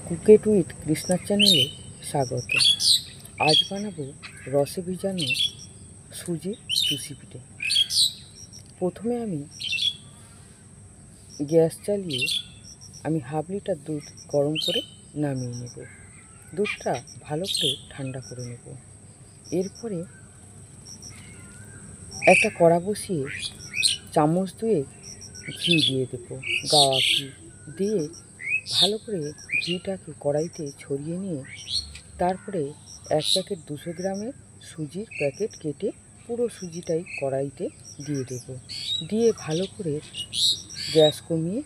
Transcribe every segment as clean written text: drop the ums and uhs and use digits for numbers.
Cook it with কৃষ্ণার চ্যানেলে স্বাগত। আজ বানাবো রসে ভিজানো সুজি চুষি পিঠে। প্রথমে আমি গ্যাস চালিয়ে আমি হাফ লিটার দুধ গরম করে নামিয়ে নেব। দুধটা ভালো করে ঠান্ডা করে নেব। এরপরে একটা কড়া বসিয়ে চামচ দুয়ে ঘি দিয়ে দেবো, গাওয়া ঘি দিয়ে ভালো করে ঘিটাকে কড়াইতে ছড়িয়ে নিয়ে তারপরে এক প্যাকেট 200 গ্রামের সুজির প্যাকেট কেটে পুরো সুজিটাই কড়াইতে দিয়ে দেবো। দিয়ে ভালো করে গ্যাস কমিয়ে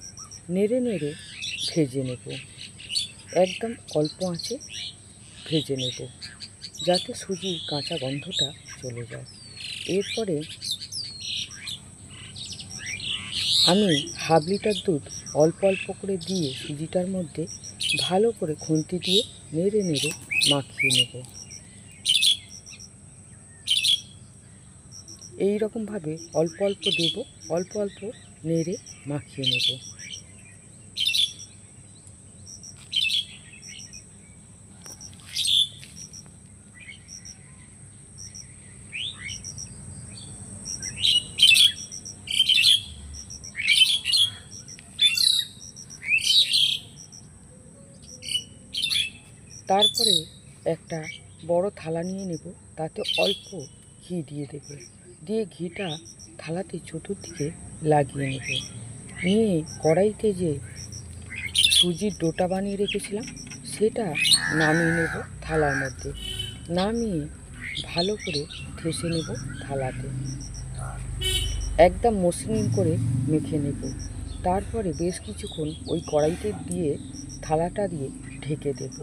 নেড়ে নেড়ে ভেজে নেব। একদম অল্প আঁচে ভেজে নেব যাতে সুজির কাঁচা গন্ধটা চলে যায়। এরপরে আমি হাফ লিটার দুধ অল্প অল্প করে দিয়ে সুজিটার মধ্যে ভালো করে খুন্তি দিয়ে নেড়ে নেড়ে মাখিয়ে নেব। এই রকমভাবে অল্প অল্প দেব, অল্প অল্প নেড়ে মাখিয়ে নেব। তারপরে একটা বড় থালা নিয়ে নেব, তাতে অল্প ঘি দিয়ে দেব। দিয়ে ঘিটা থালাতে চতুর্দিকে লাগিয়ে নেব। নিয়ে কড়াইতে যে সুজির ডোটা বানিয়ে রেখেছিলাম সেটা নামিয়ে নেব থালার মধ্যে। নামিয়ে ভালো করে ঠেসে নেব থালাতে, একদম মসৃণ করে মেখে নেব। তারপরে বেশ কিছুক্ষণ ওই কড়াইতে দিয়ে থালাটা দিয়ে ঢেকে দেব,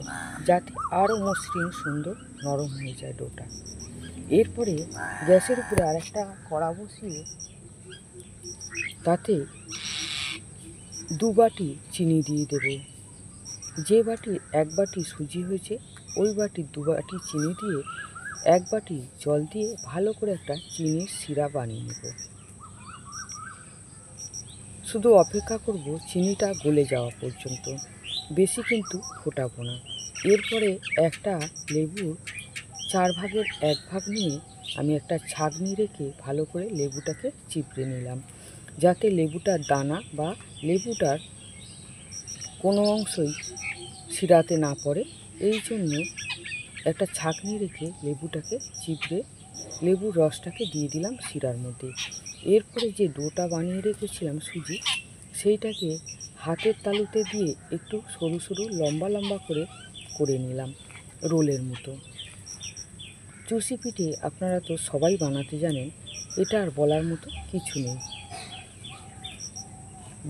যাতে আরও মসৃণ সুন্দর নরম হয়ে যায় ডোটা। এরপরে গ্যাসের উপরে আরেকটা কড়া বসিয়ে তাতে 2 বাটি চিনি দিয়ে দেব। যে বাটি 1 বাটি সুজি হয়েছে ওই বাটি 2 বাটি চিনি দিয়ে 1 বাটি জল দিয়ে ভালো করে একটা চিনির সিরা বানিয়ে নেব। শুধু অপেক্ষা করব চিনিটা গলে যাওয়া পর্যন্ত, বেশি কিন্তু ফোটাবো না। এরপরে একটা লেবুর 4 ভাগের 1 ভাগ নিয়ে আমি একটা ছাঁকনি রেখে ভালো করে লেবুটাকে চিপড়ে নিলাম, যাতে লেবুটার দানা বা লেবুটার কোনো অংশই শিরাতে না পড়ে। এই জন্য একটা ছাঁকনি রেখে লেবুটাকে চিপড়ে লেবুর রসটাকে দিয়ে দিলাম শিরার মধ্যে। এরপরে যে ডোটা বানিয়ে রেখেছিলাম সুজি, সেইটাকে হাতের তালুতে দিয়ে একটু সরু সরু লম্বা লম্বা করে নিলাম রোলের মতো। চুষি পিঠে আপনারা তো সবাই বানাতে জানেন, এটা আর বলার মতো কিছু নেই।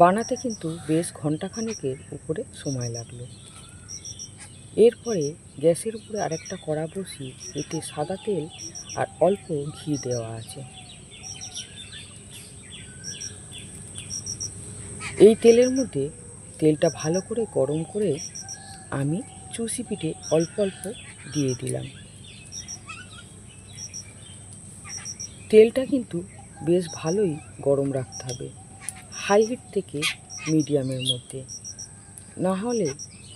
বানাতে কিন্তু বেশ ঘণ্টাখানেকের উপরে সময় লাগলো। এরপরে গ্যাসের উপরে আরেকটা কড়া বসিয়ে এতে সাদা তেল আর অল্প ঘি দেওয়া আছে। এই তেলের মধ্যে তেলটা ভালো করে গরম করে আমি চুষি পিঠে অল্প অল্প দিয়ে দিলাম। তেলটা কিন্তু বেশ ভালোই গরম রাখতে হবে, হাই হিট থেকে মিডিয়ামের মধ্যে, না হলে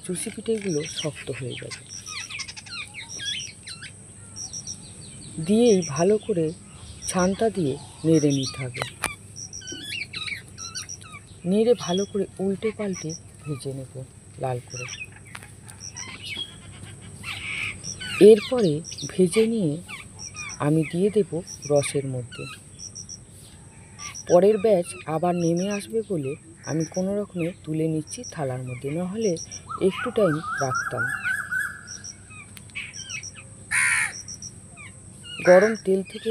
চুষি পিঠেগুলো শক্ত হয়ে যাবে। দিয়েই ভালো করে ছানটা দিয়ে নেড়ে নিতে হবে। নেড়ে ভালো করে উল্টে পাল্টে ভেজে নেব লাল করে। এরপরে ভেজে নিয়ে আমি দিয়ে দেব রসের মধ্যে। পরের ব্যাচ আবার নেমে আসবে বলে আমি কোনো রকমে তুলে নিচ্ছি থালার মধ্যে, নাহলে একটু টাইম রাখতাম। গরম তেল থেকে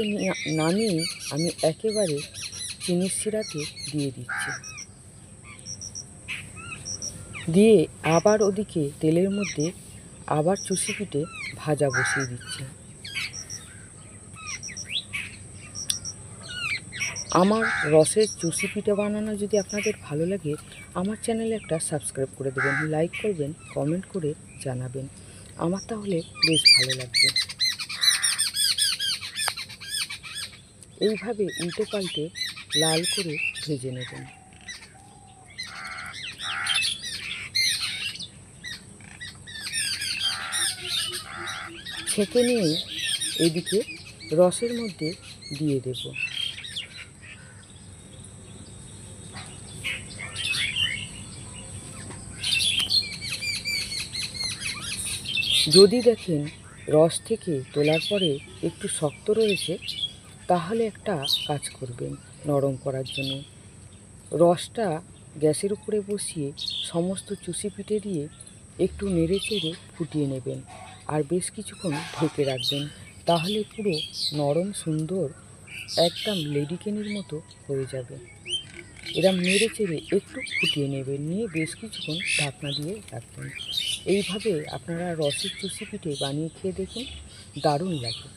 নামিয়ে আমি একেবারে চিনির শিরাতে দিয়ে দিচ্ছি। দিয়ে আবার ওদিকে তেলের মধ্যে আবার চুষি পিঠে ভাজা বসিয়ে দিচ্ছি। আমার রসের চুষি পিঠে বানানো যদি আপনাদের ভালো লাগে, আমার চ্যানেলে একটা সাবস্ক্রাইব করে দেবেন, লাইক করবেন, কমেন্ট করে জানাবেন। আমার তাহলে বেশ ভালো লাগবে। এইভাবে উল্টে পাল্টে লাল করে ভেজে নেবেন। ছেঁকে নিয়ে এদিকে রসের মধ্যে দিয়ে দেব। যদি দেখেন রস থেকে তোলার পরে একটু শক্ত রয়েছে, তাহলে একটা কাজ করবেন নরম করার জন্য। রসটা গ্যাসের উপরে বসিয়ে সমস্ত চুষি পিঠে দিয়ে একটু নেড়ে চেড়ে ফুটিয়ে নেবেন আর বেশ কিছুক্ষণ ঢেকে রাখবেন। তাহলে পুরো নরম সুন্দর একদম লেডিকেনির মতো হয়ে যাবে। এরম নেড়ে চেড়ে একটু ফুটিয়ে নেবেন, নিয়ে বেশ কিছুক্ষণ ঢাকনা দিয়ে রাখবেন। এইভাবে আপনারা রসের চুষি পিঠে বানিয়ে খেয়ে দেখুন, দারুণ লাগে।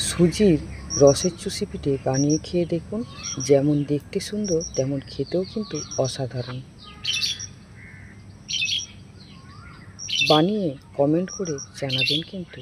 সুজির রসের চুষি পিঠে বানিয়ে খেয়ে দেখুন, যেমন দেখতে সুন্দর তেমন খেতেও কিন্তু অসাধারণ। বানিয়ে কমেন্ট করে জানাবেন কিন্তু।